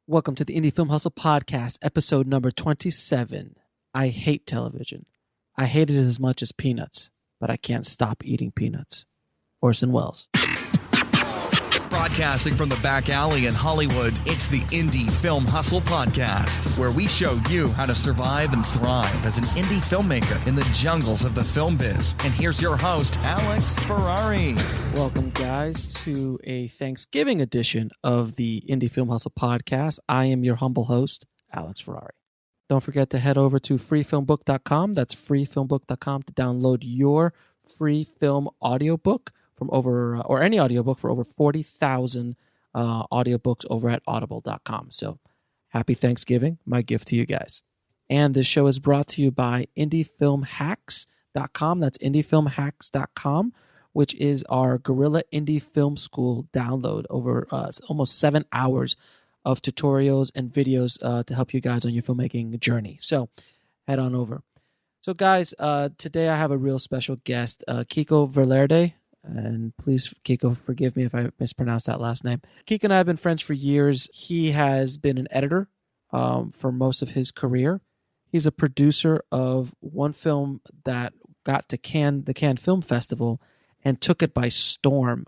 Welcome to the Indie Film Hustle Podcast, episode number 27. I hate television. I hate it as much as peanuts, but I can't stop eating peanuts. Orson Welles. Broadcasting from the back alley in Hollywood, it's the Indie Film Hustle Podcast, where we show you how to survive and thrive as an indie filmmaker in the jungles of the film biz. And here's your host, Alex Ferrari. Welcome, guys, to a Thanksgiving edition of the Indie Film Hustle Podcast. I am your humble host, Alex Ferrari. Don't forget to head over to freefilmbook.com. That's freefilmbook.com to download your free film audiobook from or any audiobook for over 40,000 audiobooks over at audible.com. So happy Thanksgiving, my gift to you guys. And this show is brought to you by indiefilmhacks.com. That's indiefilmhacks.com, which is our Guerrilla Indie Film School download over almost 7 hours of tutorials and videos to help you guys on your filmmaking journey. So head on over. So guys, today I have a real special guest, Kico Velarde. And please, Kico, forgive me if I mispronounced that last name. Kico and I have been friends for years. He has been an editor for most of his career. He's a producer of one film that got to the Cannes Film Festival and took it by storm.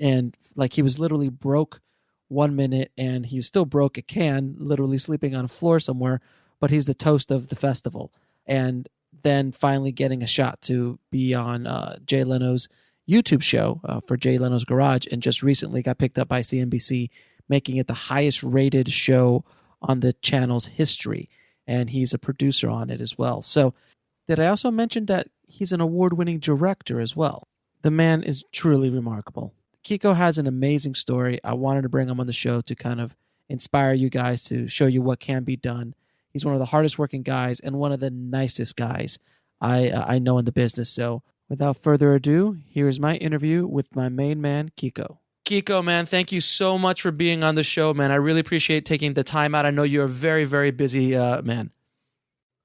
And like he was literally broke 1 minute and he was still broke at Cannes, literally sleeping on a floor somewhere, but he's the toast of the festival. And then finally getting a shot to be on Jay Leno's YouTube show for Jay Leno's Garage, and just recently got picked up by CNBC, making it the highest rated show on the channel's history. And he's a producer on it as well. So did I also mention that he's an award-winning director as well? The man is truly remarkable. Kico has an amazing story. I wanted to bring him on the show to kind of inspire you guys, to show you what can be done. He's one of the hardest working guys and one of the nicest guys I know in the business. So without further ado, here's my interview with my main man, Kico. Kico, man, thank you so much for being on the show, man. I really appreciate taking the time out. I know you're a very, very busy man.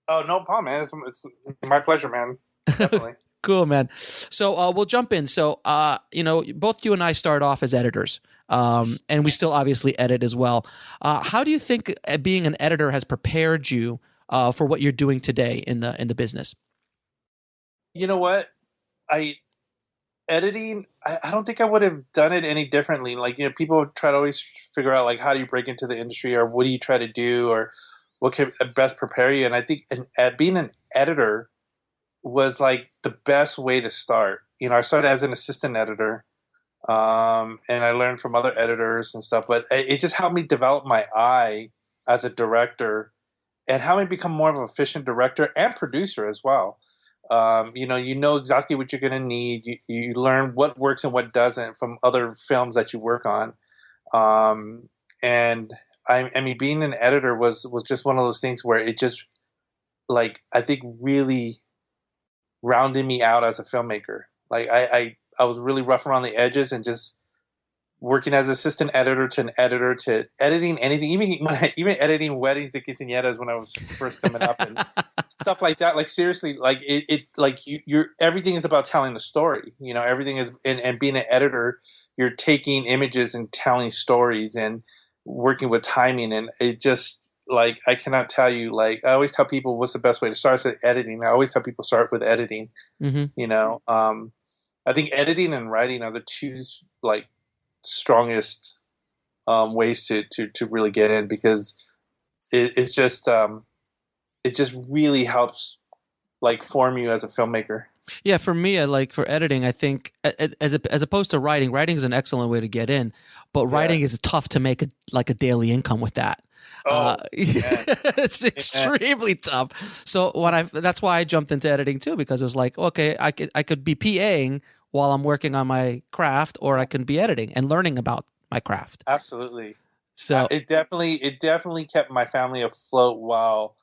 Oh, no problem, man. It's my pleasure, man. Definitely. Cool, man. So we'll jump in. So, both you and I start off as editors, and we still obviously edit as well. How do you think being an editor has prepared you for what you're doing today in the business? You know what? Editing, I don't think I would have done it any differently. Like, people try to always figure out, like, how do you break into the industry, or what do you try to do, or what can best prepare you? And I think being an editor was, like, the best way to start. I started as an assistant editor, and I learned from other editors and stuff. But it just helped me develop my eye as a director and helped me become more of an efficient director and producer as well. You know exactly what you're going to need. You learn what works and what doesn't from other films that you work on. And I mean, being an editor was just one of those things where it just, like, I think really rounded me out as a filmmaker. Like I was really rough around the edges, and just working as assistant editor to an editor to editing anything, even editing weddings and quinceañeras when I was first coming up and stuff like that. Like, seriously, like it like you're everything is about telling the story. Everything is, and being an editor, you're taking images and telling stories and working with timing, and it just, like, I cannot tell you, like, I always tell people what's the best way to start. I said editing. I always tell people start with editing. Mm-hmm. I think editing and writing are the two, like, strongest ways to really get in, because it just really helps, like, form you as a filmmaker. Yeah, for me, for editing, I think as opposed to writing is an excellent way to get in, but writing is tough to make a daily income with that. It's extremely tough. So that's why I jumped into editing too, because it was like, okay, I could be PAing while I'm working on my craft, or I can be editing and learning about my craft. Absolutely. So it definitely kept my family afloat while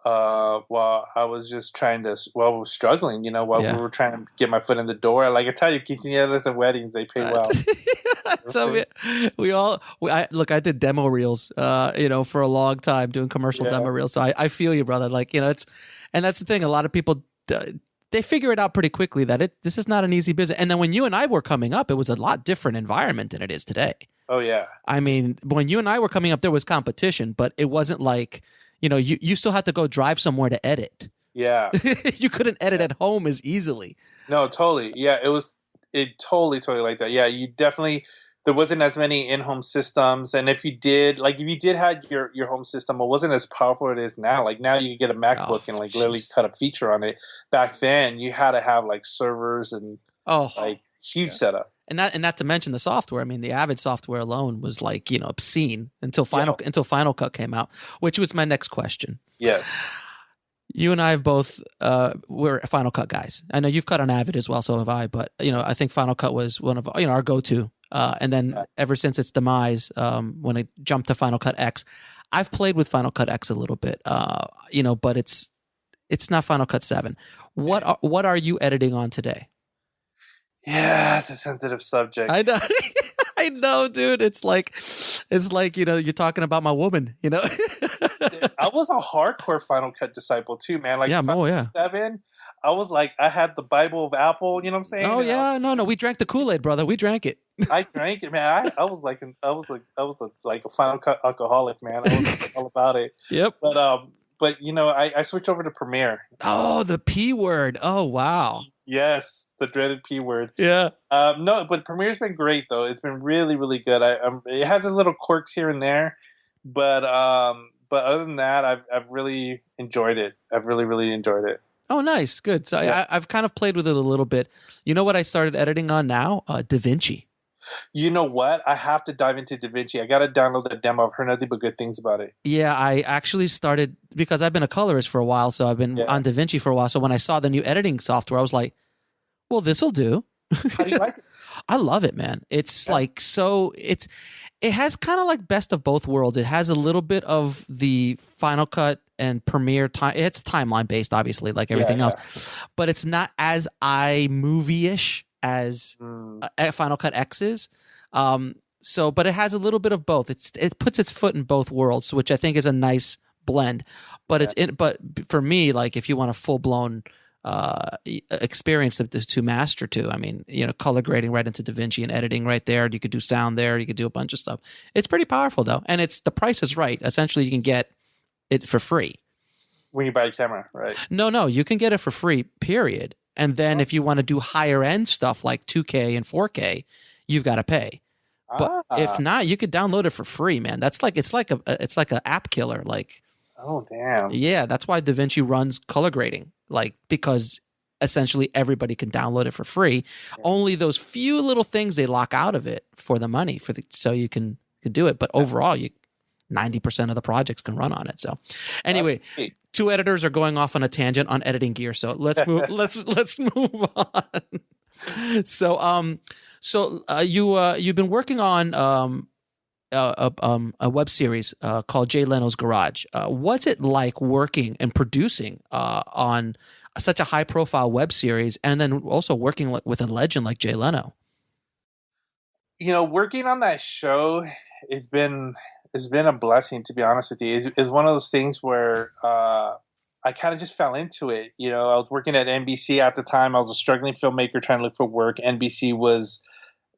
I was just trying to, while we were struggling, we were trying to get my foot in the door. Like I tell you, quinceañeras and weddings, they pay well. So I did demo reels, for a long time, doing commercial demo reels. So I feel you, brother. Like, and that's the thing. A lot of people, they figure it out pretty quickly that this is not an easy business. And then when you and I were coming up, it was a lot different environment than it is today. Oh yeah. I mean, when you and I were coming up, there was competition, but it wasn't like, you still had to go drive somewhere to edit. Yeah. You couldn't edit at home as easily. No, totally. Yeah, it totally like that. Yeah, you definitely, there wasn't as many in-home systems, and if you did have your home system, it wasn't as powerful as it is now. Like now you can get a MacBook and like literally cut a feature on it. Back then you had to have like servers and like huge setup. And not to mention the software. I mean, the Avid software alone was like, obscene until Final Cut came out, which was my next question. Yes. You and I have both we're Final Cut guys. I know you've cut on Avid as well, so have I. But I think Final Cut was one of our go-to. And then ever since its demise, when I jumped to Final Cut X, I've played with Final Cut X a little bit. But it's not Final Cut 7. What are you editing on today? Yeah, it's a sensitive subject. I know. I know, dude. It's like you're talking about my woman. I was a hardcore Final Cut disciple too, man. Like Final Cut 7, I was like, I had the Bible of Apple. You know what I'm saying? Oh yeah, no, we drank the Kool-Aid, brother. We drank it. I drank it, man. I was like a Final Cut alcoholic, man. I was all about it. Yep. But I switched over to Premiere. Oh, the P word. Oh wow. Yes, the dreaded P word. Yeah. No, but Premiere's been great though. It's been really, really good. It has its little quirks here and there, but other than that, I've really enjoyed it. I've really, really enjoyed it. Oh, nice, good. So yeah. I've kind of played with it a little bit. You know what I started editing on now? DaVinci. You know what? I have to dive into DaVinci. I got to download that demo. I've heard nothing but good things about it. Yeah, I actually started because I've been a colorist for a while, so I've been on DaVinci for a while. So when I saw the new editing software, I was like, well, this will do. How do you like it? I love it, man. It's it has kind of like best of both worlds. It has a little bit of the Final Cut and Premiere time. It's timeline based, obviously, like everything else, but it's not as iMovie-ish as Final Cut X is. But it has a little bit of both. It puts its foot in both worlds, which I think is a nice blend. But but for me, like if you want a full blown experience to master to, I mean, color grading right into DaVinci and editing right there. You could do sound there. You could do a bunch of stuff. It's pretty powerful though, and the price is right. Essentially, you can get it for free when you buy a camera, right? No, you can get it for free. Period. And then if you want to do higher end stuff like 2K and 4K, you've got to pay. But if not, you could download it for free, man. That's like it's like a app killer. Like, oh damn, yeah, that's why DaVinci runs color grading, like because essentially everybody can download it for free. Yeah. Only those few little things they lock out of it for the money so you can do it. But overall, 90% of the projects can run on it. So anyway, two editors are going off on a tangent on editing gear. So let's move. let's move on. So you've been working on a web series called Jay Leno's Garage. What's it like working and producing on such a high profile web series, and then also working with a legend like Jay Leno? Working on that show has been a blessing, to be honest with you. It's one of those things where I kind of just fell into it. I was working at NBC at the time. I was a struggling filmmaker trying to look for work. NBC was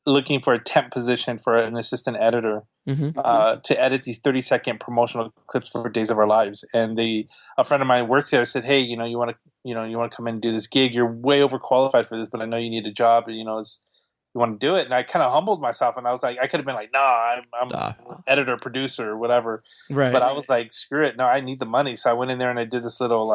looking for a temp position for an assistant editor to edit these 30-second promotional clips for Days of Our Lives. And a friend of mine works there. Said, "Hey, you want to come in and do this gig? You're way overqualified for this, but I know you need a job. And, you want to do it?" And I kind of humbled myself, and I was like, I could have been like, "Nah, I'm editor, producer, whatever." Right. But I was like, "Screw it! No, I need the money." So I went in there and I did this little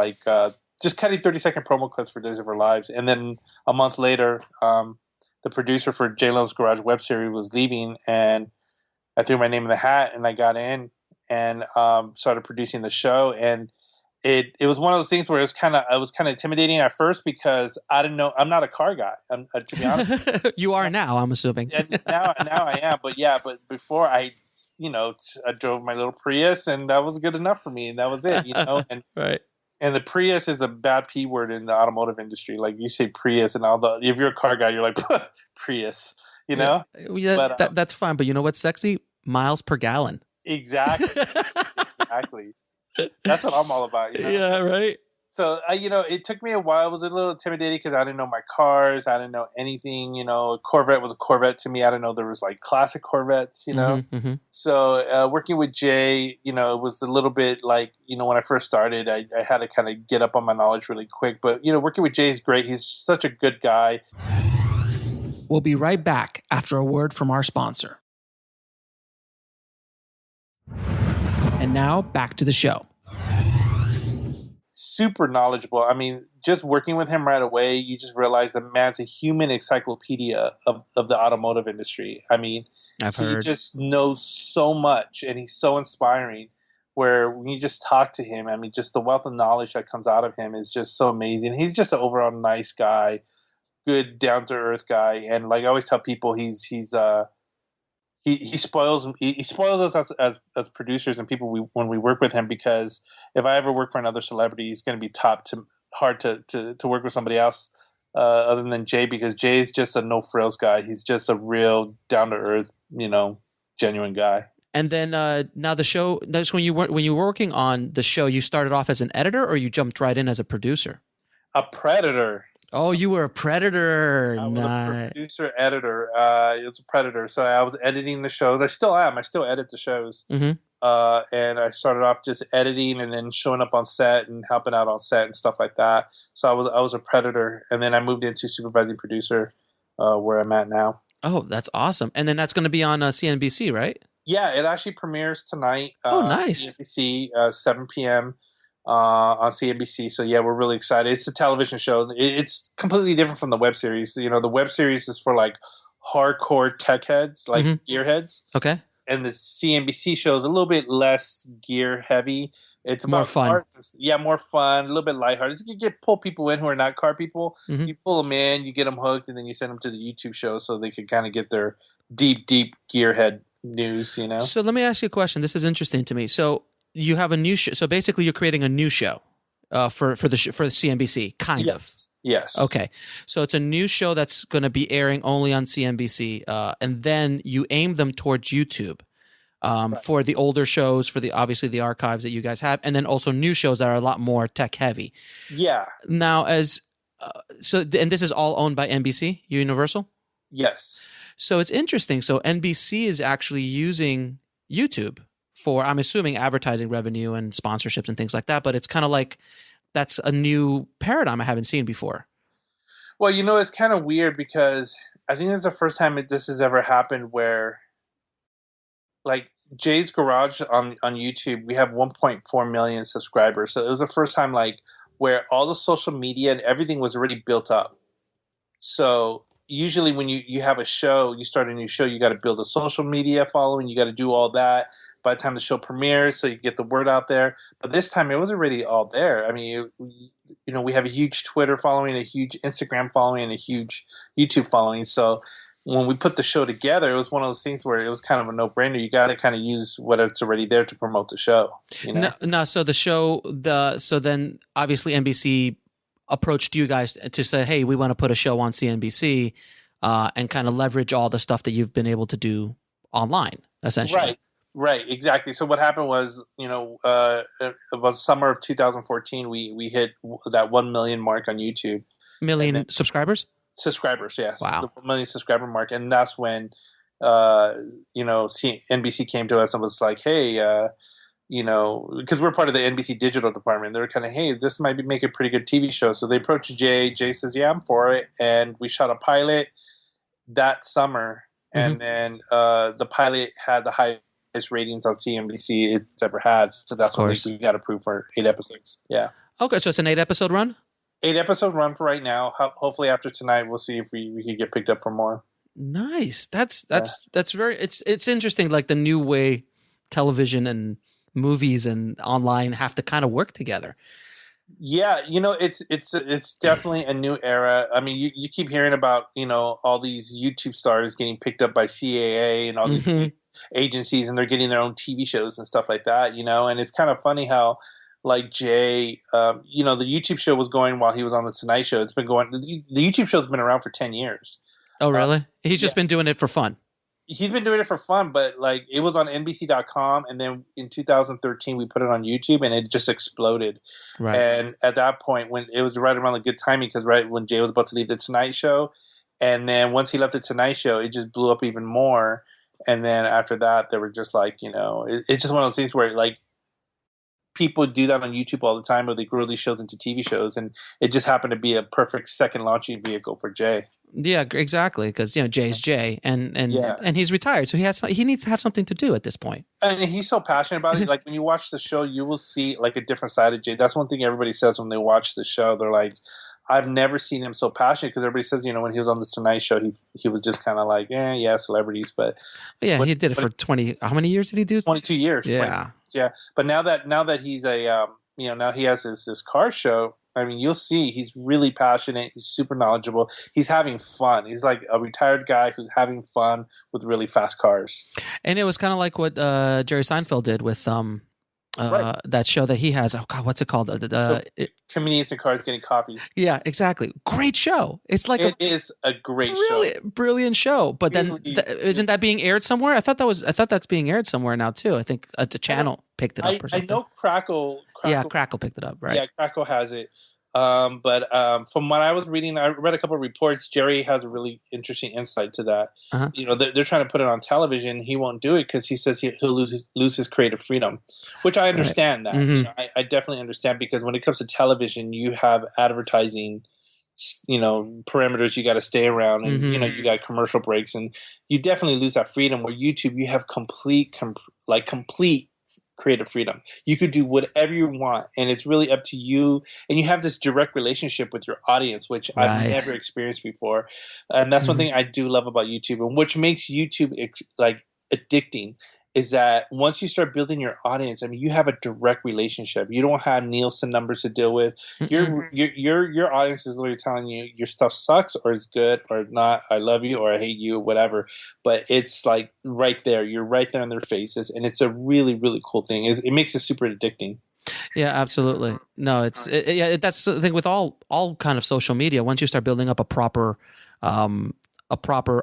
just cutting 30-second promo clips for Days of Our Lives. And then a month later, the producer for Jay Leno's Garage web series was leaving, and I threw my name in the hat, and I got in and started producing the show. And it was one of those things where it was kind of intimidating at first because I didn't know. I'm not a car guy, to be honest. You are now, I'm assuming. And now I am. But before I drove my little Prius, and that was good enough for me, and that was it. And right. And the Prius is a bad P word in the automotive industry. Like you say Prius, and if you're a car guy, you're like Prius. Yeah, but, that's fine. But you know what's sexy? Miles per gallon. Exactly. Exactly. That's what I'm all about. Yeah, right. So it took me a while. I was a little intimidated because I didn't know my cars. I didn't know anything. A Corvette was a Corvette to me. I didn't know there was like classic Corvettes. So working with Jay, it was a little bit like when I first started, I had to kind of get up on my knowledge really quick. But working with Jay is great. He's such a good guy. We'll be right back after a word from our sponsor. And now back to the show. Super knowledgeable. I mean, just working with him right away, you just realize the man's a human encyclopedia of the automotive industry. I mean, he just knows so much, and he's so inspiring. Where when you just talk to him, I mean, just the wealth of knowledge that comes out of him is just so amazing. He's just an overall nice guy, good, down to earth guy, and like I always tell people, he spoils us as producers and people when we work with him, because if I ever work for another celebrity, it's going to be hard to work with somebody else other than Jay, because Jay is just a no frills guy. He's just a real down to earth, genuine guy. And then now the show. That's when you were working on the show. You started off as an editor, or you jumped right in as a producer? A predator. Oh, you were a predator. I was a producer editor. It was a predator. So I was editing the shows. I still am. I still edit the shows. Mm-hmm. And I started off just editing and then showing up on set and helping out on set and stuff like that. So I was a predator, and then I moved into supervising producer, where I'm at now. Oh, that's awesome. And then that's going to be on CNBC, right? Yeah, it actually premieres tonight. Oh, nice. CNBC, 7 p.m. On CNBC. So yeah, we're really excited. It's a television show. It's completely different from the web series. The web series is for like hardcore tech heads, like gearheads. Okay. And the CNBC show is a little bit less gear heavy. It's more about fun. More fun, pull people in who are not car people. Mm-hmm. You pull them in, you get them hooked, and then you send them to the YouTube show so they can kind of get their deep gearhead news. So let me ask you a question. This is interesting to me. So you have a new show. So basically, you're creating a new show for the CNBC, kind of. Yes. Okay. So it's a new show that's going to be airing only on CNBC, and then you aim them towards YouTube for the older shows, for obviously the archives that you guys have, and then also new shows that are a lot more tech heavy. Yeah. Now, and this is all owned by NBC Universal? Yes. So it's interesting. So NBC is actually using YouTube for, I'm assuming, advertising revenue and sponsorships and things like that. But it's kind of like that's a new paradigm I haven't seen before. Well, it's kind of weird because I think it's the first time this has ever happened where, like, Jay's Garage on YouTube, we have 1.4 million subscribers. So it was the first time, like, where all the social media and everything was already built up. So usually when you have a show, you start a new show, you got to build a social media following, you got to do all that by the time the show premieres so you get the word out there. But this time it was already all there. I mean, we have a huge Twitter following, a huge Instagram following, and a huge YouTube following. So when we put the show together, it was one of those things where it was kind of a no-brainer. You got to kind of use what's already there to promote the show. No, so the show, so then obviously NBC approached you guys to say, hey, we want to put a show on CNBC and kind of leverage all the stuff that you've been able to do online, essentially. Right, exactly. So what happened was, about summer of 2014, we hit that 1 million mark on YouTube. Subscribers? Subscribers, yes. Wow. The 1 million subscriber mark. And that's when, NBC came to us and was like, hey, because we're part of the NBC digital department. They were kind of, hey, this might make a pretty good TV show. So they approached Jay. Jay says, yeah, I'm for it. And we shot a pilot that summer. And then the pilot had the highest ratings on CNBC it's ever had. So that's when we got approved for 8 episodes. Yeah. Okay, so it's an 8-episode run? 8-episode run for right now. Hopefully after tonight, we'll see if we can get picked up for more. Nice. That's very, it's interesting, like the new way television and movies and online have to kind of work together. Yeah, it's definitely a new era. I mean, you keep hearing about, all these YouTube stars getting picked up by CAA and all these agencies, and they're getting their own TV shows and stuff like that, and it's kind of funny how, like, Jay, the YouTube show was going while he was on the Tonight Show. It's been going, the YouTube show's been around for 10 years. Oh, really? He's just been doing it for fun. he's been doing it for fun, but like it was on NBC.com, and then in 2013 we put it on YouTube, and it just exploded. Right. And at that point, when it was right around the good timing, because right when Jay was about to leave the Tonight Show, and then once he left the Tonight Show, it just blew up even more. And then after that, they were just like, it's just one of those things where like people do that on YouTube all the time, where they grow these shows into TV shows, and it just happened to be a perfect second launching vehicle for Jay. Yeah, exactly. Because Jay's Jay, and he's retired, so he needs to have something to do at this point. And he's so passionate about it. Like when you watch the show, you will see like a different side of Jay. That's one thing everybody says when they watch the show. They're like, I've never seen him so passionate, because everybody says, when he was on this Tonight Show, he was just kind of like, yeah, celebrities. But yeah, he did it for 20. How many years did he do? 22 years. Yeah, yeah. But now that he's a now he has this car show. I mean, you'll see he's really passionate. He's super knowledgeable. He's having fun. He's like a retired guy who's having fun with really fast cars. And it was kind of like what Jerry Seinfeld did with right. that show that he has. Oh God, what's it called? Convenience in Cars Getting Coffee. Yeah, exactly. Great show. It's like it is a great brilliant show. But then isn't that being aired somewhere? I thought that's being aired somewhere now too. I think the channel picked it up or something. I know Crackle. Yeah, Crackle picked it up, right? Yeah, Crackle has it. But from what I was reading, I read a couple of reports. Jerry has a really interesting insight to that. Uh-huh. They're trying to put it on television. He won't do it because he says he'll lose his creative freedom, which I understand that. Mm-hmm. I definitely understand, because when it comes to television, you have advertising, parameters you got to stay around, and mm-hmm. You got commercial breaks, and you definitely lose that freedom. Where YouTube, you have complete creative freedom. You could do whatever you want, and it's really up to you. And you have this direct relationship with your audience, which I've never experienced before. And that's one thing I do love about YouTube, and which makes YouTube addicting, is that once you start building your audience, I mean, you have a direct relationship. You don't have Nielsen numbers to deal with. Your audience is literally telling you your stuff sucks, or is good, or not. I love you, or I hate you, whatever. But it's like right there. You're right there in their faces, and it's a really, really cool thing. It makes it super addicting. Yeah, absolutely. No, that's the thing with all kind of social media. Once you start building up a proper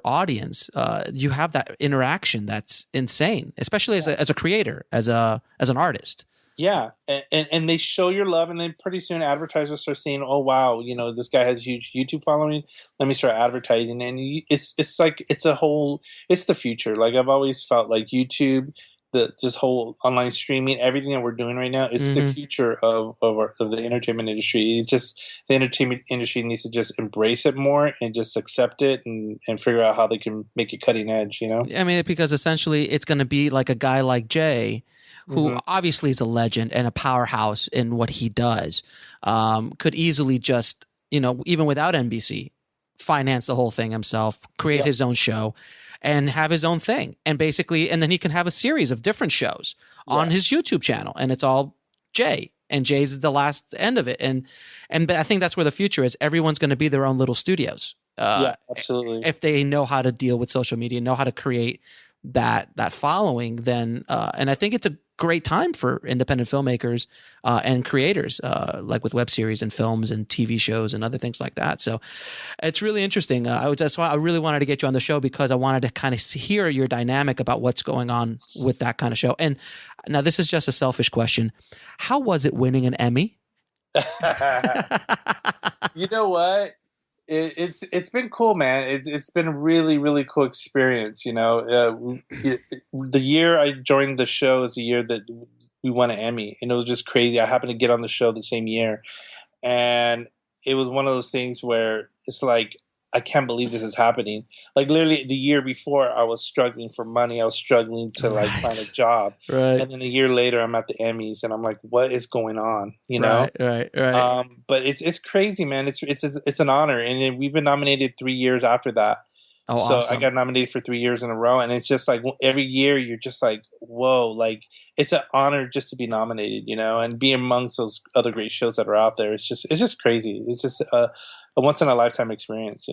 audience, you have that interaction that's insane, especially as a creator, as an artist. Yeah, and they show your love, and then pretty soon advertisers start saying, "Oh wow, this guy has a huge YouTube following. Let me start advertising." And it's the future. Like I've always felt like YouTube, this whole online streaming, everything that we're doing right now, it's the future of the entertainment industry. It's just the entertainment industry needs to just embrace it more and just accept it and figure out how they can make it cutting edge. I mean, because essentially it's going to be like a guy like Jay, who obviously is a legend and a powerhouse in what he does, could easily just, even without NBC, finance the whole thing himself, create his own show, and have his own thing. And then he can have a series of different shows on his YouTube channel, and it's all Jay. And Jay's the last end of it. And I think that's where the future is. Everyone's going to be their own little studios. Absolutely. If they know how to deal with social media, know how to create that following, then and I think it's a great time for independent filmmakers and creators, like with web series and films and TV shows and other things like that. So it's really interesting. That's why I really wanted to get you on the show, because I wanted to kind of hear your dynamic about what's going on with that kind of show. And now this is just a selfish question. How was it winning an Emmy? You know what? It's been cool, man. It's been a really, really cool experience. The year I joined the show is the year that we won an Emmy, and it was just crazy. I happened to get on the show the same year, and it was one of those things where it's like, I can't believe this is happening. Like literally the year before, I was struggling for money. I was struggling to find a job. Right. And then a year later, I'm at the Emmys, and I'm like, what is going on? Right. But it's crazy, man. It's an honor, and we've been nominated 3 years after that. Oh, so awesome. I got nominated for 3 years in a row, and it's just like every year you're just like, whoa, like it's an honor just to be nominated, and be amongst those other great shows that are out there. It's just crazy. It's just a once in a lifetime experience,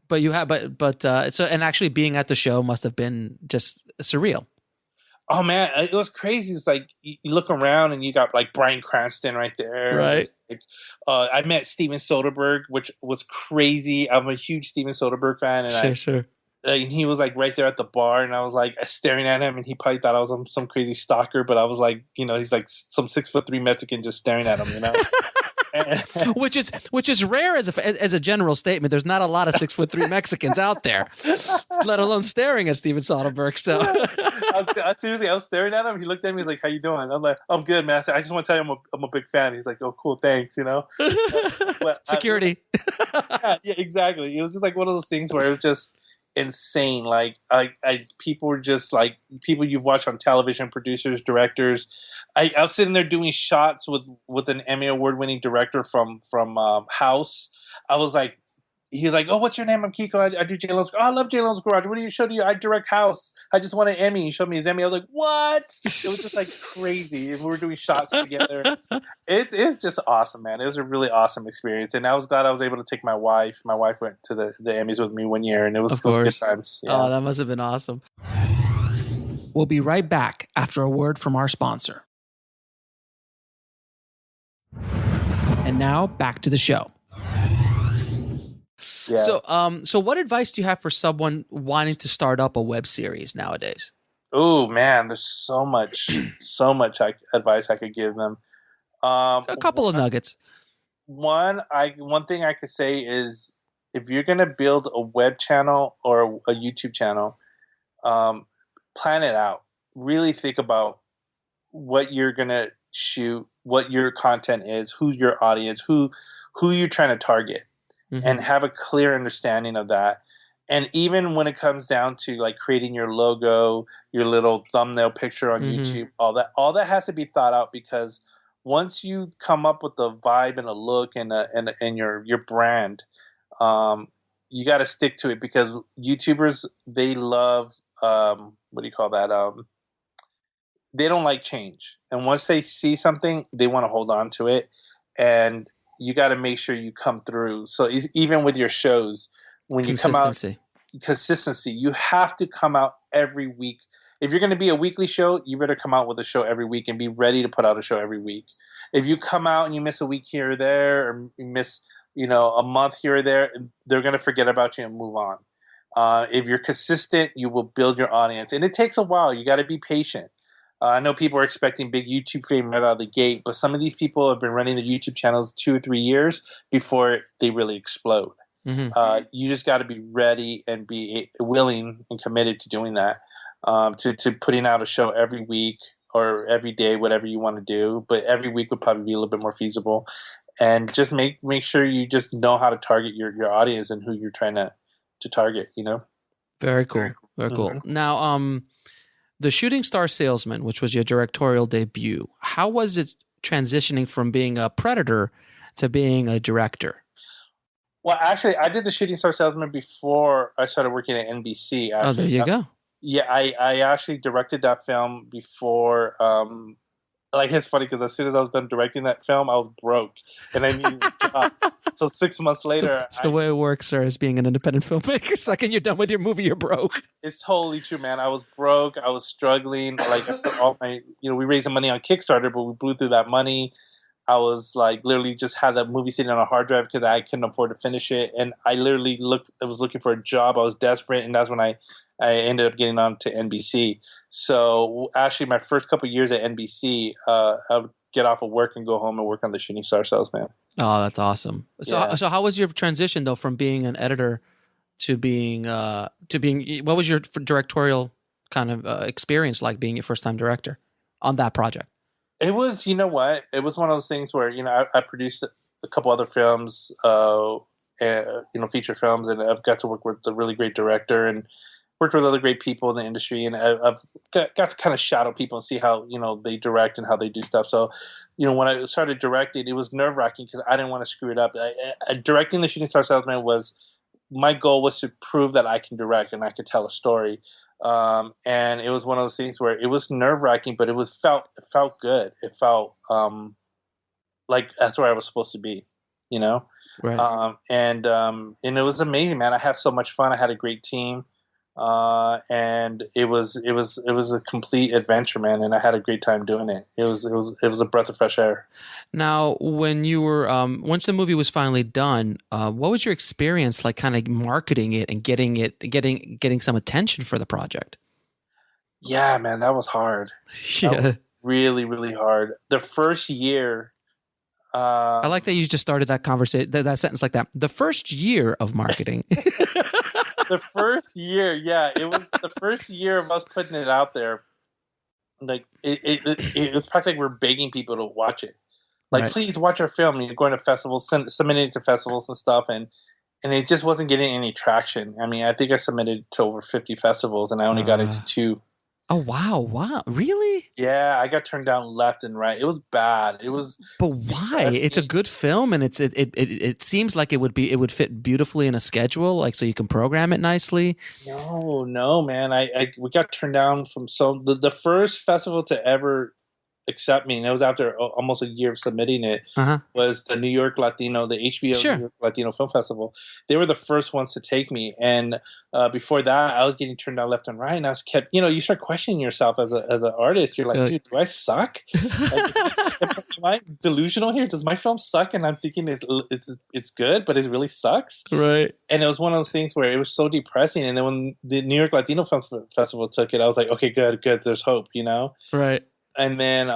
But you have, so, and actually being at the show must have been just surreal. Oh man, it was crazy. It's like you look around and you got like Bryan Cranston right there. Right. Like, I met Steven Soderbergh, which was crazy. I'm a huge Steven Soderbergh fan, and Sure. and he was like right there at the bar, and I was like staring at him, and he probably thought I was some crazy stalker, but I was like, he's like some 6'3" Mexican just staring at him. which is rare as a general statement. There's not a lot of 6'3" Mexicans out there, let alone staring at Steven Soderbergh. So seriously, I was staring at him. He looked at me. He's like, "How you doing?" I'm like, "I'm good, man." I just want to tell you, I'm a big fan. He's like, "Oh, cool, thanks." But security. Yeah, exactly. It was just like one of those things where it was just insane. Like, people were just like people you've watched on television, producers, directors. I was sitting there doing shots with an Emmy award-winning director from House. I was like, he was like, "Oh, what's your name?" I'm Kico. I do Jay Leno's. Oh, I love Jay Leno's Garage. What do you show to you? I direct House. I just won an Emmy. He showed me his Emmy. I was like, "What?" It was just like crazy. And we were doing shots together. It's just awesome, man. It was a really awesome experience, and I was glad I was able to take my wife. My wife went to the Emmys with me one year, and it was good times. Yeah. Oh, that must have been awesome. We'll be right back after a word from our sponsor. And now back to the show. Yeah. So what advice do you have for someone wanting to start up a web series nowadays? Oh man, there's so much advice I could give them. A couple of nuggets. One thing I could say is if you're gonna build a web channel or a YouTube channel, plan it out. Really think about what you're gonna shoot, what your content is, who's your audience, who you're trying to target. Mm-hmm. And have a clear understanding of that. And even when it comes down to like creating your logo, your little thumbnail picture on YouTube, all that has to be thought out, because once you come up with the vibe and a look and your brand, you got to stick to it, because YouTubers, they love what do you call that? They don't like change, and once they see something, they want to hold on to it, and you got to make sure you come through. So even with your shows, when you come out, consistency, you have to come out every week. If you're going to be a weekly show, you better come out with a show every week and be ready to put out a show every week. If you come out and you miss a week here or there, or you miss, a month here or there, they're going to forget about you and move on. If you're consistent, you will build your audience, and it takes a while. You got to be patient. I know people are expecting big YouTube fame right out of the gate, but some of these people have been running the YouTube channels 2 or 3 years before they really explode. Mm-hmm. You just got to be ready and be willing and committed to doing that, to putting out a show every week or every day, whatever you want to do. But every week would probably be a little bit more feasible. And just make sure you just know how to target your audience and who you're trying to target, Very cool. Very cool. Mm-hmm. Now, The Shooting Star Salesman, which was your directorial debut, how was it transitioning from being a Predator to being a director? Well, actually, I did The Shooting Star Salesman before I started working at NBC. Actually. Oh, there you go. Yeah, I actually directed that film before. It's funny because as soon as I was done directing that film, I was broke, and I needed a job. So 6 months later, it's the way it works, sir, as being an independent filmmaker. Second you're done with your movie, you're broke. It's totally true, man. I was broke. I was struggling. Like, I put all my, we raised some money on Kickstarter, but we blew through that money. I was like, literally just had that movie sitting on a hard drive because I couldn't afford to finish it. And I literally was looking for a job. I was desperate. And that's when I ended up getting on to NBC. So actually my first couple of years at NBC, I would get off of work and go home and work on The Shooting Star Salesman. Oh, that's awesome. So, yeah. So how was your transition though, from being an editor to being, what was your directorial kind of experience like, being your first time director on that project? It was, you know what? It was one of those things where, I produced a couple other films, feature films, and I've got to work with a really great director and worked with other great people in the industry. And I've got to kind of shadow people and see how, they direct and how they do stuff. So, when I started directing, it was nerve-wracking because I didn't want to screw it up. Directing The Shooting Star Salesman my goal was to prove that I can direct and I could tell a story. And it was one of those things where it was nerve-wracking, but it felt good. It felt like that's where I was supposed to be, Right. And it was amazing, man. I had so much fun. I had a great team. and it was a complete adventure, man, and I had a great time doing it. It was a breath of fresh air. Now, when you were once the movie was finally done, what was your experience like, kind of marketing it and getting some attention for the project? Yeah, man, that was hard. That was Yeah, really, really hard. The first year, I like that you just started that conversation, that sentence like that. The first year of marketing. the first year, yeah, it was the first year of us putting it out there. Like it was practically like we're begging people to watch it. Like, Right. please watch our film. And you're going to festivals, submitting it to festivals and stuff, and it just wasn't getting any traction. I mean, I think I submitted to over 50 festivals, and I only got into two. Oh wow, really? Yeah, I got turned down left and right. It was bad. It was But why? It's a depressing. good film, and it seems like it would fit beautifully in a schedule, like so you can program it nicely. No, man. We got turned down from the first festival to ever accept me, and it was after almost a year of submitting it, Uh-huh. was the New York Latino, the HBO New Sure. York Latino Film Festival. They were the first ones to take me, and before that, I was getting turned down left and right, and I was kept, you start questioning yourself as an artist. You're like, dude, do I suck? Like, am I delusional here? Does my film suck? And I'm thinking it's good, but it really sucks. Right. And it was one of those things where it was so depressing. And then when the New York Latino Film Festival took it, I was like, okay, good. There's hope. Right. And then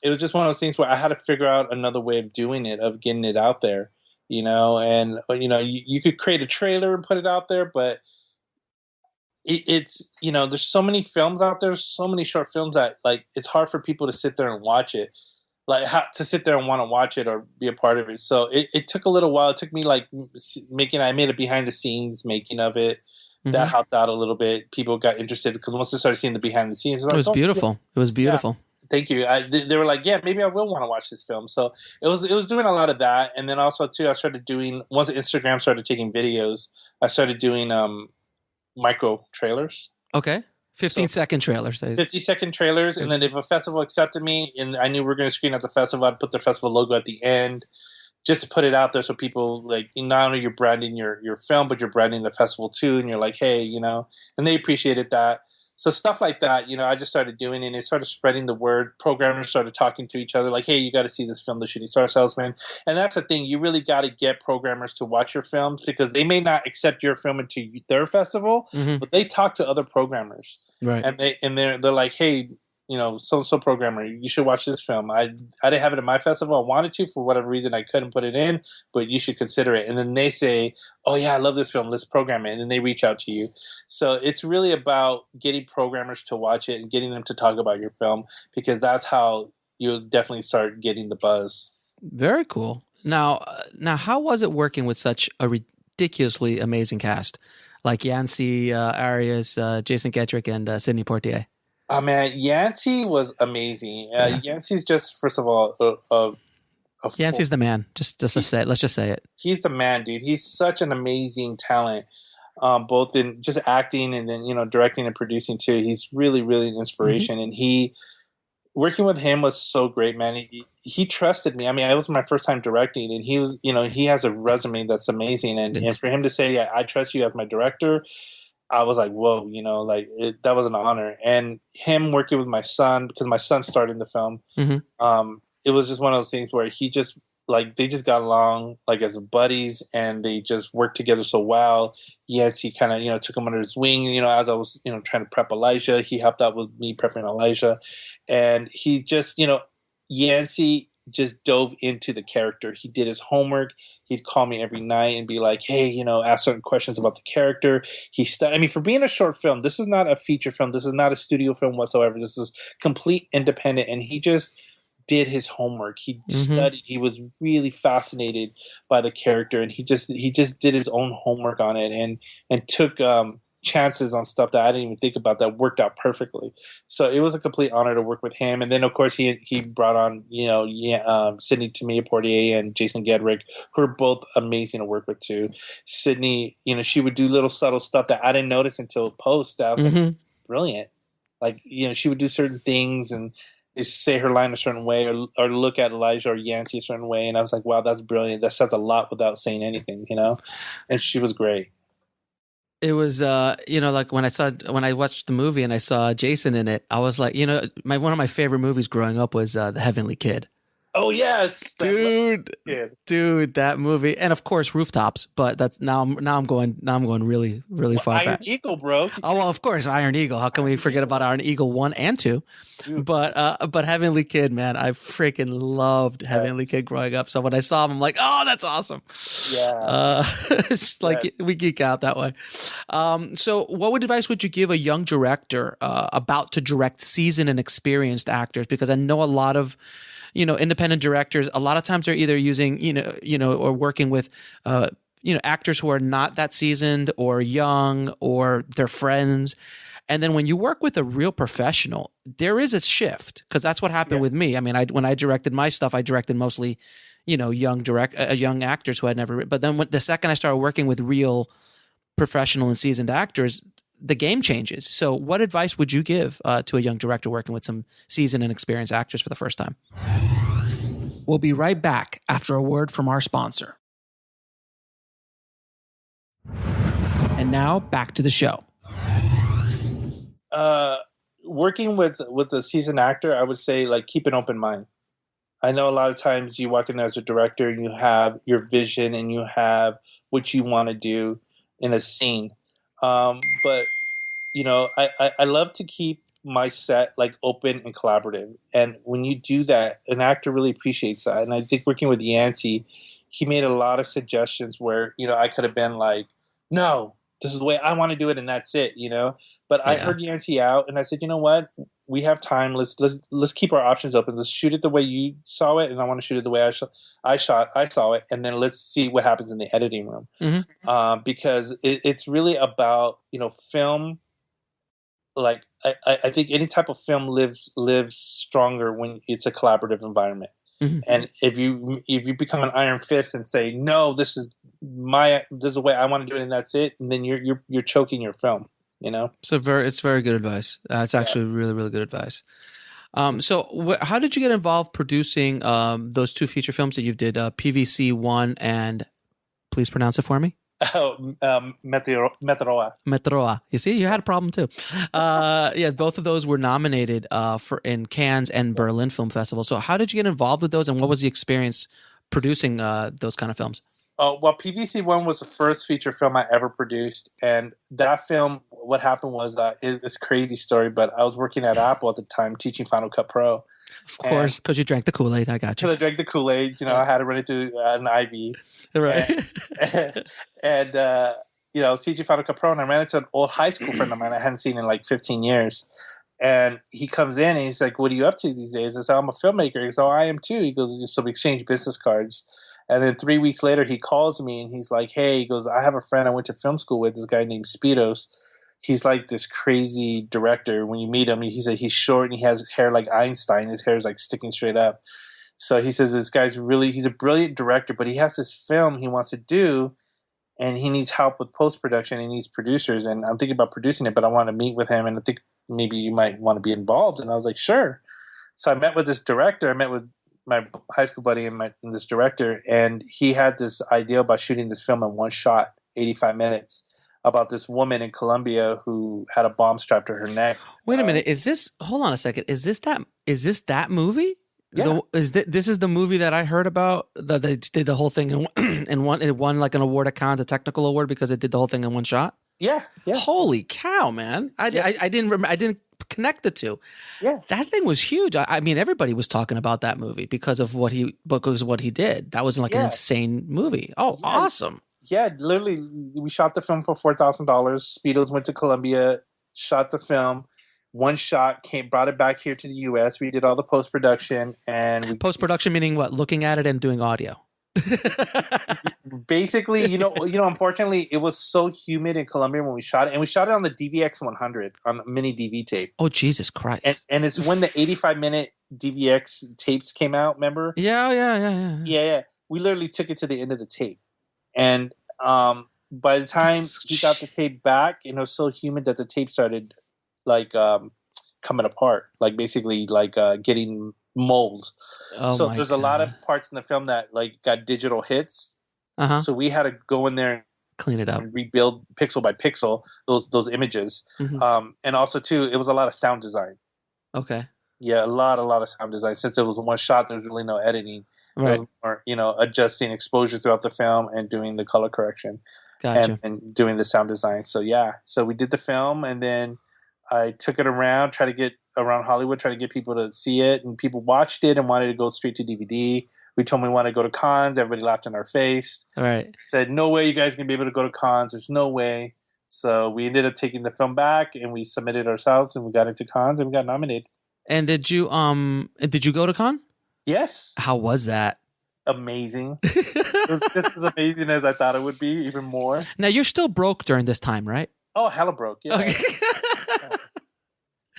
it was just one of those things where I had to figure out another way of doing it, of getting it out there, and you could create a trailer and put it out there, but it's there's so many films out there, so many short films that, like, it's hard for people to sit there and watch it, like to sit there and want to watch it or be a part of it. So it took a little while. It took me like I made a behind the scenes making of it. That helped out a little bit. People got interested because once they started seeing the behind the scenes, It was beautiful. It was beautiful. Yeah, thank you. They were like, yeah, maybe I will want to watch this film. So it was doing a lot of that, and then also too, I started doing, once Instagram started taking videos, I started doing micro trailers. Okay. 15-second trailers. 50-second trailers, and then if a festival accepted me and I knew we were going to screen at the festival, I'd put the festival logo at the end, just to put it out there so people, like, not only you're branding your film, but you're branding the festival too, and you're like, hey, and they appreciated that. So stuff like that, I just started doing it, and it started spreading the word. Programmers started talking to each other like, hey, you got to see this film, The Shooting Star Salesman. And that's the thing, you really got to get programmers to watch your films, because they may not accept your film into their festival, but they talk to other programmers. Right. And they're like, hey, so programmer, you should watch this film. I didn't have it at my festival. I wanted to, for whatever reason, I couldn't put it in, but you should consider it. And then they say, oh yeah, I love this film, let's program it. And then they reach out to you. So it's really about getting programmers to watch it and getting them to talk about your film, because that's how you'll definitely start getting the buzz. Very cool. Now, how was it working with such a ridiculously amazing cast like Yancy Arias, Jason Gedrick, and Sidney Poitier? Oh man, Yancey was amazing. Yancey's just, first of all, Yancey's the man. Just to say it. Let's just say it. He's the man, dude. He's such an amazing talent, both in just acting and then directing and producing too. He's really, really an inspiration, and working with him was so great, man. He trusted me. I mean, it was my first time directing, and he was, he has a resume that's amazing, and for him to say, yeah, I trust you as my director, I was like, whoa, that was an honor. And him working with my son, because my son starred in the film, it was just one of those things where he just, like, they just got along like as buddies, and they just worked together so well. Yancey kind of, took him under his wing, as I was, trying to prep Elijah. He helped out with me prepping Elijah. And he just, Yancey just dove into the character. He did his homework. He'd call me every night and be like, hey, ask certain questions about the character. I mean, for being a short film, this is not a feature film. This is not a studio film whatsoever. This is complete independent. And he just did his homework. He studied. He was really fascinated by the character, and he just did his own homework on it, and took chances on stuff that I didn't even think about that worked out perfectly. So it was a complete honor to work with him. And then of course he brought on Sidney Poitier and Jason Gedrick, who are both amazing to work with too. Sidney, she would do little subtle stuff that I didn't notice until post. That was like, brilliant. Like, she would do certain things and say her line a certain way, or look at Elijah or Yancey a certain way, and I was like, wow, that's brilliant. That says a lot without saying anything, and she was great. It was, like when I watched the movie and I saw Jason in it, I was like, one of my favorite movies growing up was The Heavenly Kid. Oh yes, dude, that movie, and of course Rooftops. But that's now I'm going really far Iron back. Eagle, bro. Oh well, of course Iron Eagle. How can we forget about Iron Eagle 1 and 2? Dude. But Heavenly Kid, man, I freaking loved Heavenly Kid growing up. So when I saw him, I'm like, oh, that's awesome. Yeah, it's like we geek out that way. So what advice would you give a young director about to direct seasoned and experienced actors? Because I know a lot of independent directors, a lot of times they're either using, or working with, actors who are not that seasoned or young or their friends. And then when you work with a real professional, there is a shift, because that's what happened with me. I mean, when I directed my stuff, I directed mostly, young actors who had never. But then the second I started working with real professional and seasoned actors, the game changes. So what advice would you give to a young director working with some seasoned and experienced actors for the first time? We'll be right back after a word from our sponsor. And now back to the show. Working with a seasoned actor, I would say, like, keep an open mind. I know a lot of times you walk in there as a director and you have your vision and you have what you want to do in a scene. But I love to keep my set like open and collaborative. And when you do that, an actor really appreciates that. And I think working with Yancey, he made a lot of suggestions where, I could have been like, no, this is the way I want to do it, and that's it, But I heard Yancey out, and I said, you know what? We have time. Let's keep our options open. Let's shoot it the way you saw it, and I want to shoot it the way I saw it, and then let's see what happens in the editing room. Mm-hmm. Because it's really about film. Like I think any type of film lives stronger when it's a collaborative environment. Mm-hmm. And if you become an iron fist and say, no, this is the way I want to do it, and that's it, and then you're choking your film. So it's very good advice. It's actually really, really good advice. So how did you get involved producing those two feature films that you did, PVC 1 and, please pronounce it for me? Metroa. You see, you had a problem too. Both of those were nominated in Cannes and Berlin Film Festival. So how did you get involved with those, and what was the experience producing those kind of films? Well, PVC 1 was the first feature film I ever produced, and that film, what happened was, it's a crazy story, but I was working at Apple at the time teaching Final Cut Pro. Of course, because you drank the Kool-Aid. I got you. Because I drank the Kool-Aid, I had to run it through an IV. Right. And I was teaching Final Cut Pro, and I ran into an old high school friend of mine I hadn't seen in like 15 years. And he comes in and he's like, what are you up to these days? I said, I'm a filmmaker. He goes, oh, I am too. He goes, so we exchange business cards. And then 3 weeks later, he calls me and he's like, hey, he goes, I have a friend I went to film school with, this guy named Speedos. He's like this crazy director. When you meet him, he said he's short and he has hair like Einstein. His hair is like sticking straight up. So he says this guy's he's a brilliant director, but he has this film he wants to do and he needs help with post-production. He needs producers. And I'm thinking about producing it, but I want to meet with him and I think maybe you might want to be involved. And I was like, sure. So I met with this director. I met with my high school buddy and this director, and he had this idea about shooting this film in one shot, 85 minutes, about this woman in Colombia who had a bomb strapped to her neck. Wait a minute. Hold on a second. Is this that movie? Yeah. This is the movie that I heard about, that they did the whole thing in one, it won like an award at Cannes, a technical award, because it did the whole thing in one shot? Yeah. Holy cow, man. I didn't connect the two. Yeah. That thing was huge. I mean, everybody was talking about that movie because of what he did. That was like an insane movie. Oh, yeah. Awesome. Yeah, literally, we shot the film for $4,000. Speedos went to Colombia, shot the film, one shot, brought it back here to the U.S. We did all the post-production. Post-production meaning what? Looking at it and doing audio. Basically, unfortunately, it was so humid in Colombia when we shot it, and we shot it on the DVX 100 on mini DV tape. Oh, Jesus Christ! And it's when the 85-minute DVX tapes came out. Remember? Yeah. We literally took it to the end of the tape, and by the time he got the tape back, it was so humid that the tape started like coming apart, like basically like getting molds. So there's a lot of parts in the film that like got digital hits. So we had to go in there Clean it up. and rebuild pixel by pixel those images. And also too, it was a lot of sound design. Okay. Yeah, a lot of sound design. Since it was one shot, there was really no editing. Right. It was more, adjusting exposure throughout the film and doing the color correction. Gotcha. And doing the sound design. So yeah, so we did the film, and then I took it around, try to get around Hollywood, try to get people to see it, and people watched it and wanted to go straight to DVD. We told them we wanted to go to cons. Everybody laughed in our face. All right. Said, no way you guys can be able to go to cons. There's no way. So we ended up taking the film back, and we submitted ourselves, and we got into cons, and we got nominated. And did you go to con? Yes. How was that? Amazing. It was just as amazing as I thought it would be, even more. Now you're still broke during this time, right? Oh, hella broke. Yeah. Okay.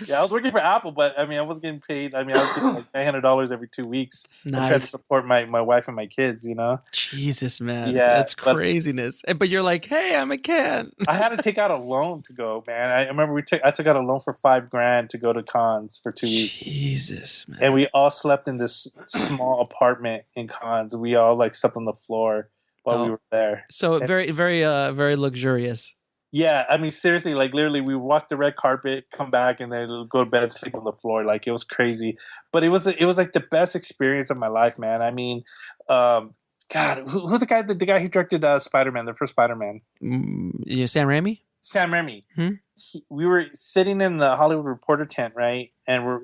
Yeah, I was working for Apple, but I mean, I was getting paid. I mean, I was getting like $900 every 2 weeks. Nice. I tried to support my wife and my kids, Jesus, man. Yeah, That's craziness. But you're like, hey, I'm a kid. I had to take out a loan to go, man. I remember I took out a loan for $5,000 to go to cons for 2 weeks. Jesus, man. And we all slept in this small apartment in cons. We all like slept on the floor while we were there. So very, very, very luxurious. Yeah, I mean, seriously, like literally, we walked the red carpet, come back, and then go to bed and sleep on the floor. Like it was crazy, but it was like the best experience of my life, man. I mean, God, who's the guy who directed Spider-Man, the first Spider-Man? Sam Raimi. Sam Raimi. We were sitting in the Hollywood Reporter tent, right, and we're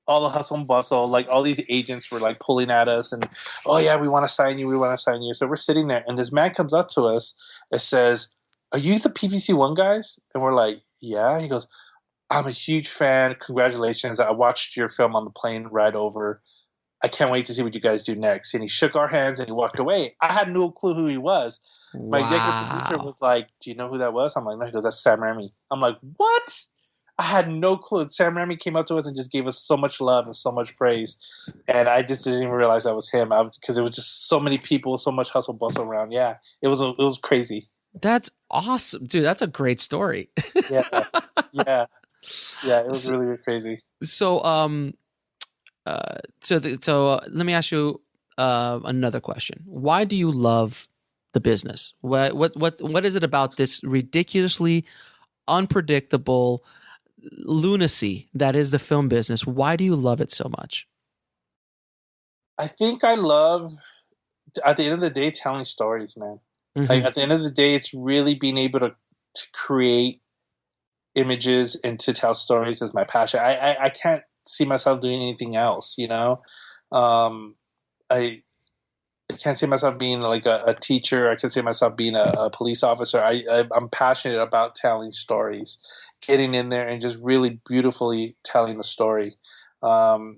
all the hustle and bustle, like all these agents were like pulling at us, and oh yeah, we want to sign you. So we're sitting there, and this man comes up to us and says, "Are you the PVC One guys?" And we're like, "Yeah." He goes, "I'm a huge fan. Congratulations. I watched your film on the plane ride over. I can't wait to see what you guys do next." And he shook our hands and he walked away. I had no clue who he was. My executive producer was like, "Do you know who that was?" I'm like, "No." He goes, "That's Sam Raimi." I'm like, "What?" I had no clue. Sam Raimi came up to us and just gave us so much love and so much praise. And I just didn't even realize that was him because it was just so many people, so much hustle bustle around. Yeah, it was crazy. That's awesome, dude. That's a great story. Yeah. It was really, really crazy. So, let me ask you another question. Why do you love the business? What is it about this ridiculously unpredictable lunacy that is the film business? Why do you love it so much? I think I love, at the end of the day, telling stories, man. Like at the end of the day, it's really being able to create images and to tell stories is my passion. I can't see myself doing anything else, I can't see myself being like a teacher. I can see myself being a police officer. I'm passionate about telling stories, getting in there and just really beautifully telling a story, and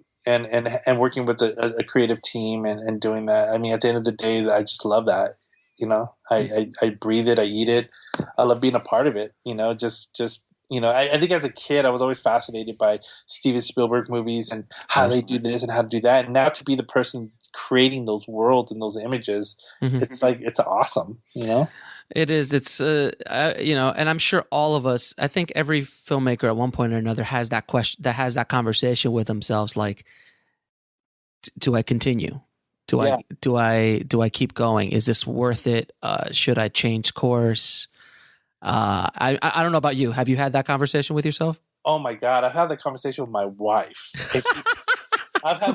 working with a creative team and doing that. I mean, at the end of the day, I just love that. I breathe it. I eat it. I love being a part of it. I think as a kid, I was always fascinated by Steven Spielberg movies and how they do this and how to do that. And now to be the person creating those worlds and those images, it's like, it's awesome, It is. It's, and I'm sure all of us, I think every filmmaker at one point or another has that question, that has that conversation with themselves. Like, do I continue? Do I keep going? Is this worth it? Should I change course? I don't know about you. Have you had that conversation with yourself? Oh my God. I've had that conversation with my wife.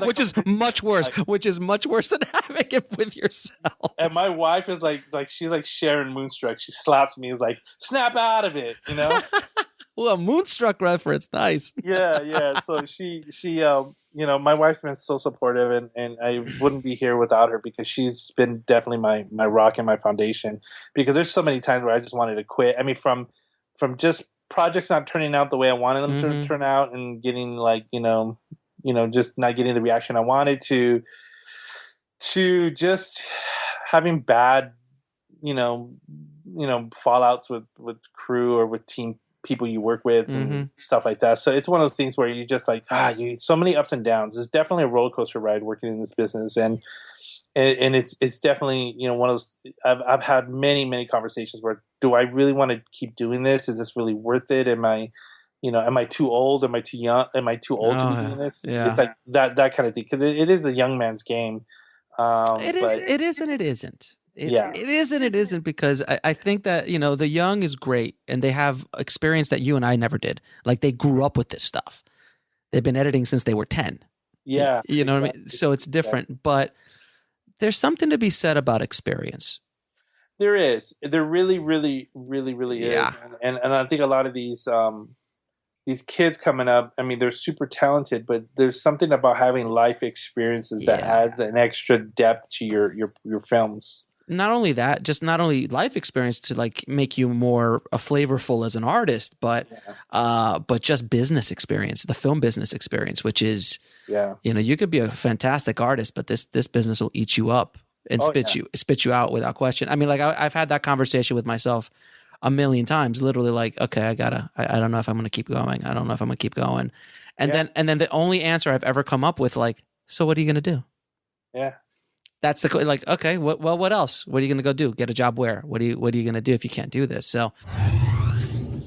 Which is much worse. Which is much worse than having it with yourself. And my wife is like she's like Sharon Moonstruck. She slaps me. Is like, snap out of it, Well, a Moonstruck reference, nice. Yeah. So she my wife's been so supportive, and I wouldn't be here without her because she's been definitely my rock and my foundation. Because there's so many times where I just wanted to quit. I mean, from just projects not turning out the way I wanted them to turn out, and getting just not getting the reaction I wanted to just having bad, fallouts with crew or with team people you work with and stuff like that. So it's one of those things where you just like, so many ups and downs. It's definitely a roller coaster ride working in this business. And it's definitely, one of those, I've had many conversations where, do I really want to keep doing this? Is this really worth it? Am I too old? Am I too young? Am I too old to be doing this? Yeah. It's like that kind of thing. Cause it is a young man's game. It is and it isn't. It is and it isn't, because I think that, you know, the young is great and they have experience that you and I never did. Like, they grew up with this stuff. They've been editing since they were 10. Yeah. You know what I mean? So it's different, but there's something to be said about experience. There is. There really, really, really, really is. And I think a lot of these kids coming up, I mean, they're super talented, but there's something about having life experiences that adds an extra depth to your films. Not only that, just not only life experience to like make you more flavorful as an artist, but just business experience, the film business experience, which is, you know, you could be a fantastic artist, but this business will eat you up and spit you out without question. I mean, like I've had that conversation with myself a million times, literally like, okay, I don't know if I'm going to keep going. I don't know if I'm going to keep going. And then the only answer I've ever come up with, like, so what are you going to do? Yeah. That's the, like, okay, what else? What are you going to go do? Get a job where? What are you going to do if you can't do this? So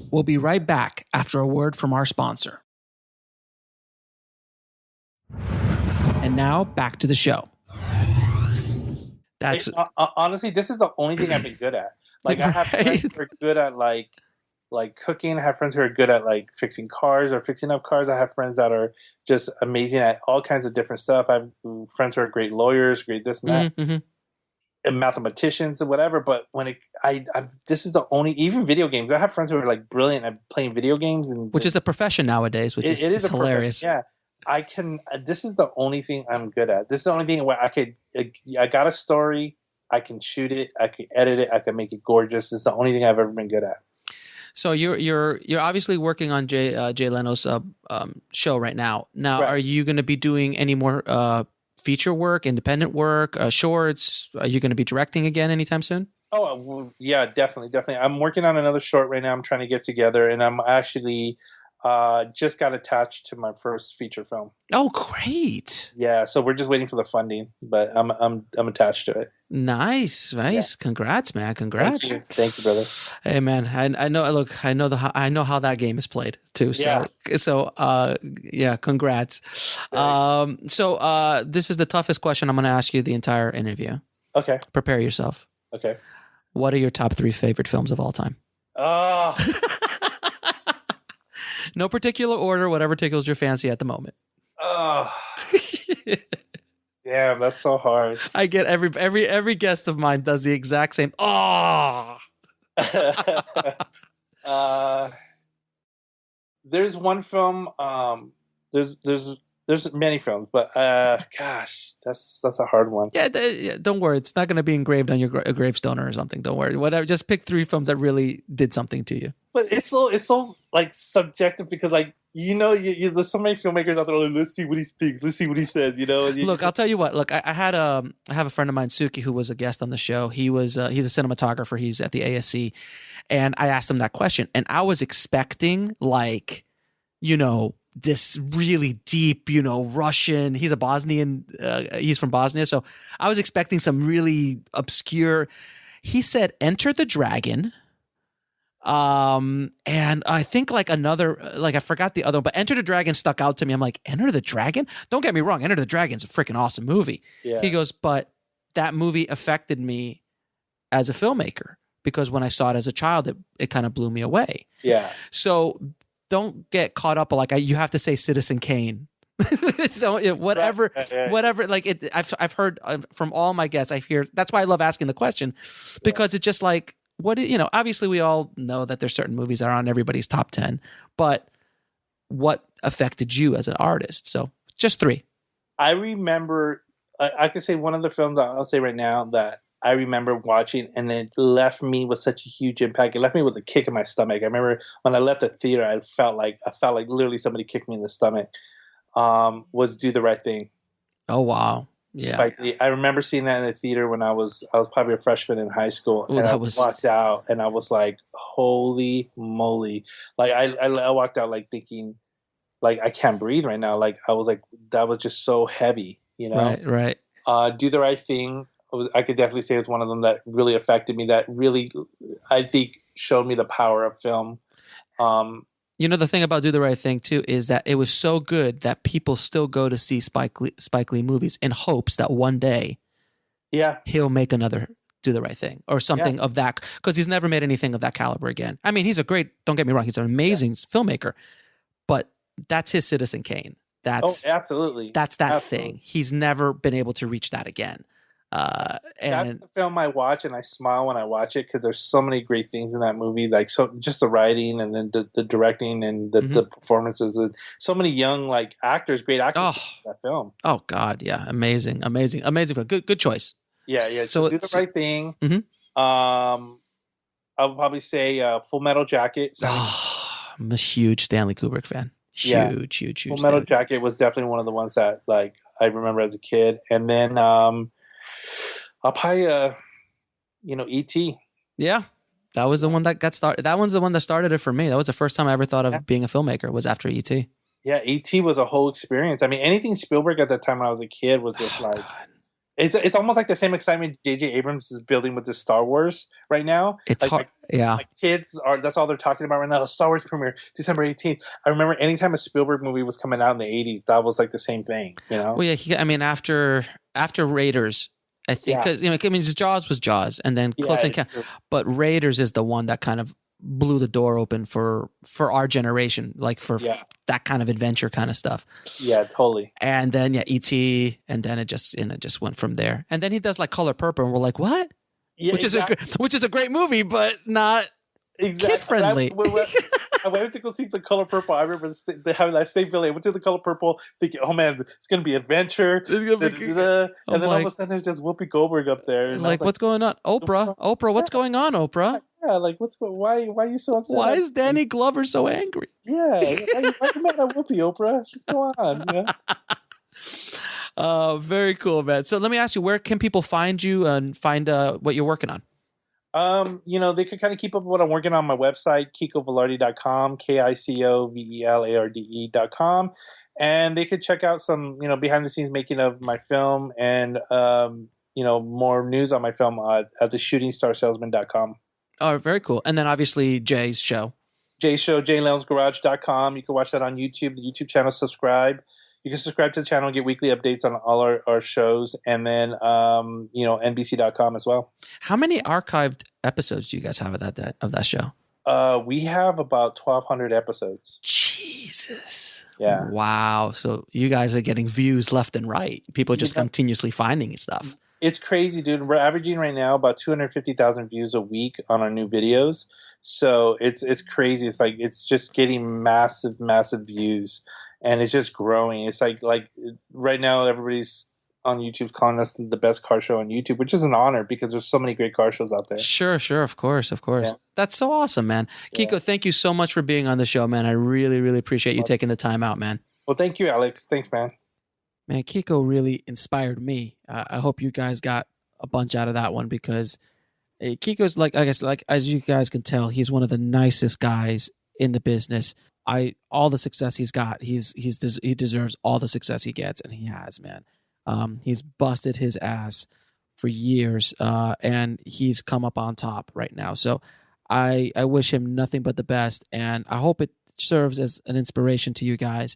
we'll be right back after a word from our sponsor. And now back to the show. That's honestly, this is the only thing I've been good at. Like, I have friends who are good at like cooking. I have friends who are good at like fixing cars or fixing up cars. I have friends that are just amazing at all kinds of different stuff. I have friends who are great lawyers, great this and that, and mathematicians and whatever. But when this is the only, even video games. I have friends who are like brilliant at playing video games, and which is a profession nowadays, which is hilarious. Yeah. This is the only thing I'm good at. This is the only thing where I got a story, I can shoot it, I can edit it, I can make it gorgeous. It's the only thing I've ever been good at. So you're obviously working on Jay Leno's show right now. Now, are you going to be doing any more feature work, independent work, shorts? Are you going to be directing again anytime soon? Oh, well, yeah, definitely. I'm working on another short right now. I'm trying to get together, and I'm actually just got attached to my first feature film. Oh, great! Yeah, so we're just waiting for the funding, but I'm attached to it. Nice. Yeah. Congrats, man! Congrats. Thank you, brother. Hey, man, I know. Look, I know how that game is played too. So, yeah, congrats. So, this is the toughest question I'm going to ask you the entire interview. Okay. Prepare yourself. Okay. What are your top 3 favorite films of all time? Oh. No particular order, whatever tickles your fancy at the moment. Oh. Damn, that's so hard. I get every guest of mine does the exact same. Oh. There's one film. There's many films, but gosh, that's a hard one. Yeah, don't worry. It's not going to be engraved on your gravestone or something. Don't worry. Whatever. Just pick 3 films that really did something to you. But it's so like subjective, because like, you know, there's so many filmmakers out there. Like, let's see what he thinks. Let's see what he says. You know. Look, I'll tell you what. Look, I have a friend of mine, Suki, who was a guest on the show. He's a cinematographer. He's at the ASC, and I asked him that question, and I was expecting, like, you know, this really deep, you know, Russian. He's a Bosnian. He's from Bosnia, so I was expecting some really obscure. He said, "Enter the Dragon." And I think like another, like I forgot the other, but Enter the Dragon stuck out to me. I'm like, Enter the Dragon? Don't get me wrong, Enter the Dragon's a freaking awesome movie. Yeah. He goes, but that movie affected me as a filmmaker, because when I saw it as a child, it kind of blew me away. Yeah. So don't get caught up like you have to say Citizen Kane. whatever. Like I've heard from all my guests. I hear that's why I love asking the question, because it's just like, obviously we all know that there's certain movies that are on everybody's top 10, but what affected you as an artist? So just 3. I remember, I could say one of the films that I'll say right now that I remember watching, and it left me with such a huge impact. It left me with a kick in my stomach. I remember when I left the theater, I felt like literally somebody kicked me in the stomach. Was Do the Right Thing. Oh, wow. Yeah. Spike Lee. I remember seeing that in the theater when I was probably a freshman in high school. Ooh, and I walked out and I was like, holy moly. Like I walked out like thinking, like, I can't breathe right now. Like I was like, that was just so heavy, you know? Right. Do the Right Thing. I could definitely say it's one of them that really affected me, that really, I think, showed me the power of film. The thing about Do the Right Thing, too, is that it was so good that people still go to see Spike Lee movies in hopes that one day he'll make another Do the Right Thing or something of that, because he's never made anything of that caliber again. I mean, don't get me wrong, he's an amazing filmmaker, but that's his Citizen Kane. Absolutely. That's that thing. He's never been able to reach that again. That's the film I watch, and I smile when I watch it because there's so many great things in that movie. Like, so just the writing, and then the directing, and the performances. And so many young great actors in that film. Oh God, yeah, amazing film. Good choice. Yeah. So Do the Right Thing. I would probably say Full Metal Jacket. I'm a huge Stanley Kubrick fan. Huge. Full Metal Jacket was definitely one of the ones that I remember as a kid, and then I'll probably E.T. Yeah, that was the one that got started. That one's the one that started it for me. That was the first time I ever thought of being a filmmaker, was after E.T. Yeah, E.T. was a whole experience. I mean, anything Spielberg at that time when I was a kid was just it's almost like the same excitement J.J. Abrams is building with this Star Wars right now. It's hard. My kids that's all they're talking about right now. Star Wars premiere December 18th. I remember anytime a Spielberg movie was coming out in the 80s, that was like the same thing, you know? Well, yeah, after Raiders, I think, because Jaws was Jaws, and then Close Encounter, but Raiders is the one that kind of blew the door open for our generation, that kind of adventure kind of stuff. Yeah, totally. And then E.T., and then it just went from there. And then he does Color Purple, and we're like, what? Yeah, which is a great movie, but not kid friendly. I went to go see The Color Purple. I remember having that same feeling. I went to The Color Purple thinking, oh man, it's going to be adventure. And then all of a sudden there's just Whoopi Goldberg up there. And what's going on? Oprah, what's going on, Oprah? Yeah, why are you so upset? Why is Danny Glover so angry? Yeah, why you mad at Whoopi, Oprah? What's going on? Yeah. Very cool, man. So let me ask you, where can people find you and find what you're working on? They could kind of keep up with what I'm working on my website, KicoVelarde.com, KicoVelarde.com. And they could check out some, behind the scenes making of my film and, more news on my film at theshootingstarsalesman.com. Oh, very cool. And then obviously Jay's show. JayLenosGarage.com. You can watch that on YouTube, the YouTube channel, subscribe. You can subscribe to the channel and get weekly updates on all our shows, and then NBC.com as well. How many archived episodes do you guys have of that show? We have about 1,200 episodes. Jesus. Yeah. Wow. So you guys are getting views left and right. People just continuously finding stuff. It's crazy, dude. We're averaging right now about 250,000 views a week on our new videos. So it's crazy. It's it's just getting massive views. And it's just growing. It's like right now, everybody's on YouTube's calling us the best car show on YouTube, which is an honor because there's so many great car shows out there. Sure. Of course. Yeah. That's so awesome, man. Kiko, thank you so much for being on the show, man. I really, really appreciate you taking the time out, man. Well, thank you, Alex. Thanks, man. Man, Kiko really inspired me. I hope you guys got a bunch out of that one because Kiko's as you guys can tell, he's one of the nicest guys in the business. All the success he's got, he deserves all the success he gets, and he has, man. He's busted his ass for years, and he's come up on top right now. So I wish him nothing but the best, and I hope it serves as an inspiration to you guys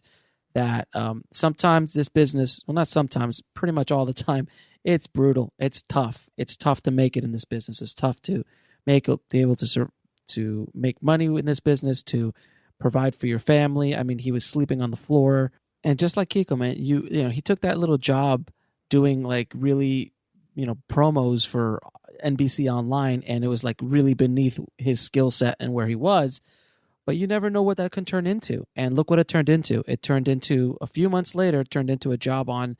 that sometimes this business, well, not sometimes, pretty much all the time, it's brutal. It's tough. It's tough to make it in this business. It's tough to be able to make money in this business, to provide for your family. I mean, he was sleeping on the floor, and just like Kiko, man, he took that little job doing really, promos for NBC Online, and it was really beneath his skill set and where he was. But you never know what that can turn into. And look what it turned into. It turned into, a few months later, it turned into a job on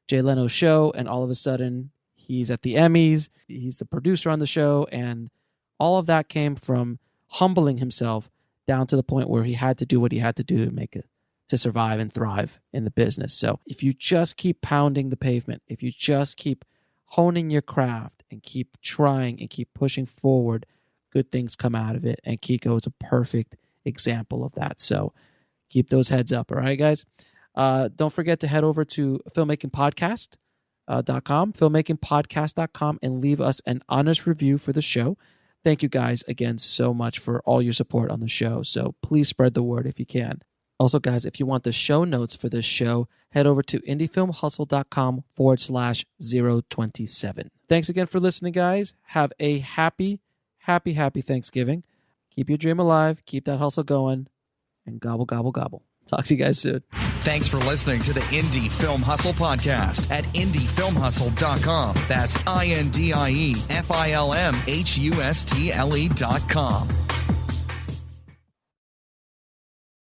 Jay Leno's show, and all of a sudden he's at the Emmys, he's the producer on the show, and all of that came from humbling himself down to the point where he had to do what he had to do to survive and thrive in the business. So if you just keep pounding the pavement, if you just keep honing your craft and keep trying and keep pushing forward, good things come out of it. And Kiko is a perfect example of that. So keep those heads up. All right, guys. Don't forget to head over to filmmakingpodcast.com, filmmakingpodcast.com, and leave us an honest review for the show. Thank you guys again so much for all your support on the show. So please spread the word if you can. Also, guys, if you want the show notes for this show, head over to indiefilmhustle.com/027. Thanks again for listening, guys. Have a happy Thanksgiving. Keep your dream alive. Keep that hustle going. And gobble, gobble, gobble. Talk to you guys soon. Thanks for listening to the Indie Film Hustle podcast at indiefilmhustle.com. That's INDIEFILMHUSTLE.com.